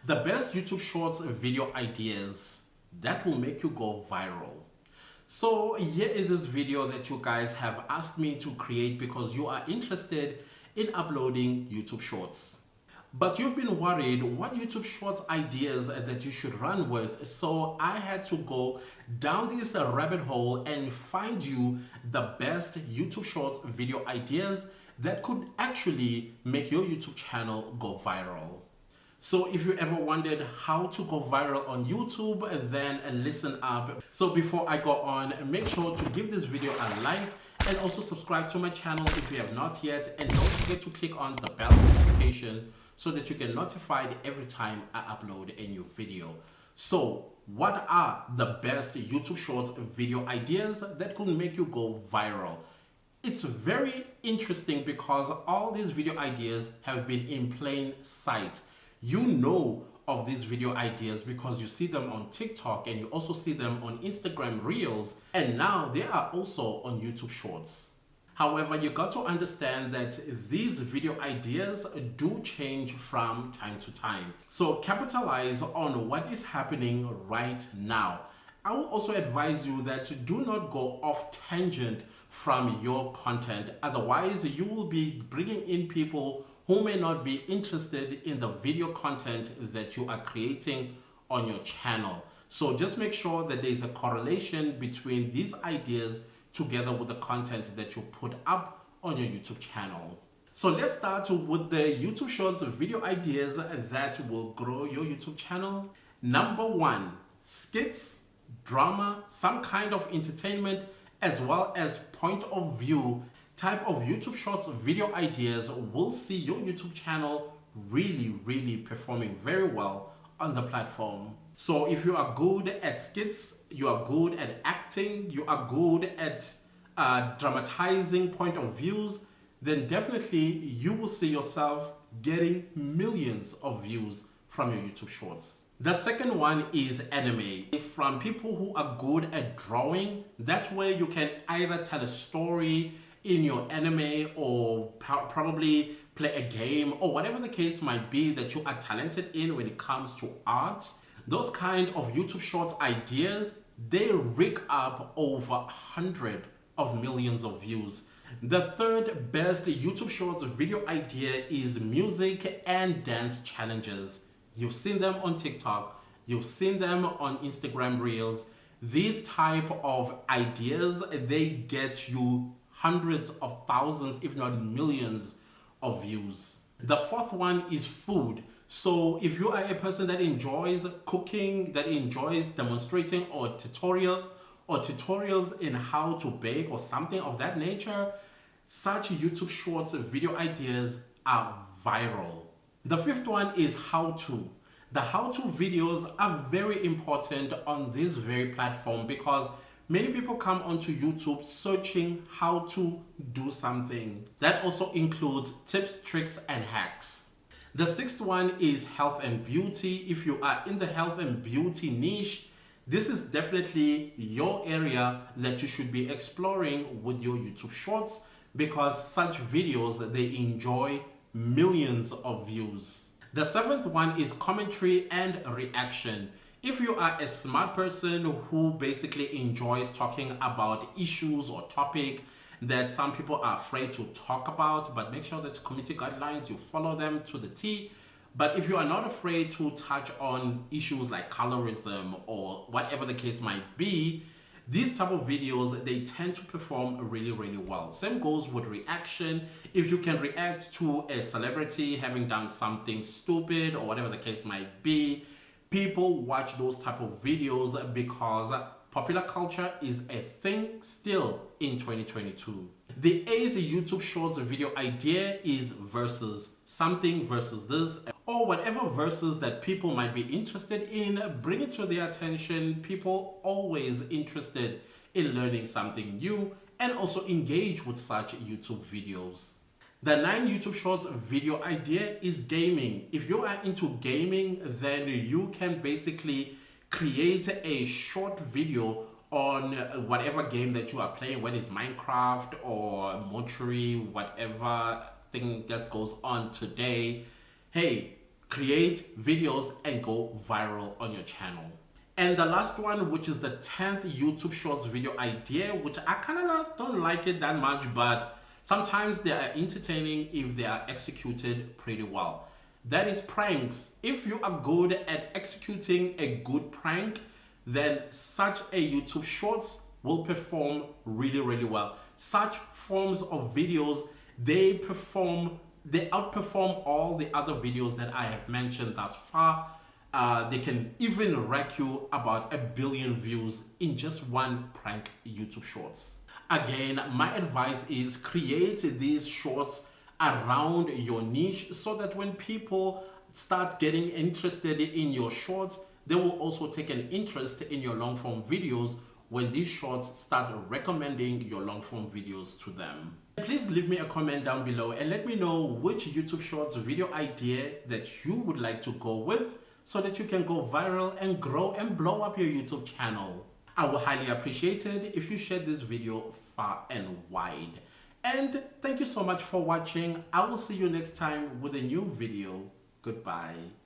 The best YouTube Shorts video ideas that will make you go viral. So here is this video that you guys have asked me to create because you are interested in uploading YouTube Shorts. But you've been worried what YouTube Shorts ideas that you should run with. So I had to go down this rabbit hole and find you the best YouTube Shorts video ideas that could actually make your YouTube channel go viral. So if you ever wondered how to go viral on YouTube, then listen up. So before I go on, make sure to give this video a like and also subscribe to my channel if you have not yet. And don't forget to click on the bell notification so that you get notified every time I upload a new video. So what are the best YouTube Shorts video ideas that could make you go viral? It's very interesting because all these video ideas have been in plain sight. You know of these video ideas because you see them on TikTok and you also see them on Instagram Reels, and now they are also on YouTube Shorts. However, you got to understand that these video ideas do change from time to time. So capitalize on what is happening right now. I will also advise you that do not go off tangent from your content. Otherwise, you will be bringing in people who may not be interested in the video content that you are creating on your channel. So just make sure that there is a correlation between these ideas together with the content that you put up on your YouTube channel. So let's start with the YouTube Shorts video ideas that will grow your YouTube channel. Number one, skits, drama, some kind of entertainment, as well as point of view type of YouTube Shorts video ideas will see your YouTube channel really performing very well on the platform. So if you are good at skits, you are good at acting, you are good at dramatizing point of views, then definitely you will see yourself getting millions of views from your YouTube Shorts. The second one is anime. From people who are good at drawing, that way you can either tell a story in your anime or probably play a game or whatever the case might be that you are talented in when it comes to art. Those kind of YouTube Shorts ideas, they rig up over 100 of millions of views. The third best YouTube Shorts video idea is music and dance challenges. You've seen them on TikTok, you've seen them on Instagram Reels. These type of ideas, they get you hundreds of thousands, if not millions of views. The fourth one is food. So if you are a person that enjoys cooking, that enjoys demonstrating or tutorials in how to bake or something of that nature, such YouTube Shorts video ideas are viral. The fifth one is how-to. The how-to videos are very important on this very platform because many people come onto YouTube searching how to do something. That also includes tips, tricks, and hacks. The sixth one is health and beauty. If you are in the health and beauty niche, this is definitely your area that you should be exploring with your YouTube Shorts because such videos, they enjoy millions of views. The seventh one is commentary and reaction. If you are a smart person who basically enjoys talking about issues or topic that some people are afraid to talk about, but make sure that community guidelines, you follow them to the T. But if you are not afraid to touch on issues like colorism or whatever the case might be, these type of videos, they tend to perform really well. Same goes with reaction. If you can react to a celebrity having done something stupid or whatever the case might be, people watch those type of videos because popular culture is a thing still in 2022. The eighth YouTube Shorts video idea is versus. Something versus this, or whatever verses that people might be interested in, bring it to their attention. People always interested in learning something new and also engage with such YouTube videos. The ninth YouTube Shorts video idea is gaming. If you are into gaming, then you can basically create a short video on whatever game that you are playing, whether it's Minecraft or Mortuary, whatever thing that goes on today. Hey, create videos and go viral on your channel. And the last one, which is the 10th YouTube Shorts video idea, which I kind of don't like it that much, but sometimes they are entertaining if they are executed pretty well. That is pranks. If you are good at executing a good prank, then such a YouTube Shorts will perform really, really well. Such forms of videos, they outperform all the other videos that I have mentioned thus far. They can even rack you about 1 billion views in just one prank YouTube Shorts. Again, my advice is create these shorts around your niche so that when people start getting interested in your shorts, they will also take an interest in your long form videos when these shorts start recommending your long form videos to them. Please leave me a comment down below and let me know which YouTube Shorts video idea that you would like to go with so that you can go viral and grow and blow up your YouTube channel. I will highly appreciate it if you share this video far and wide. And thank you so much for watching. I will see you next time with a new video. Goodbye.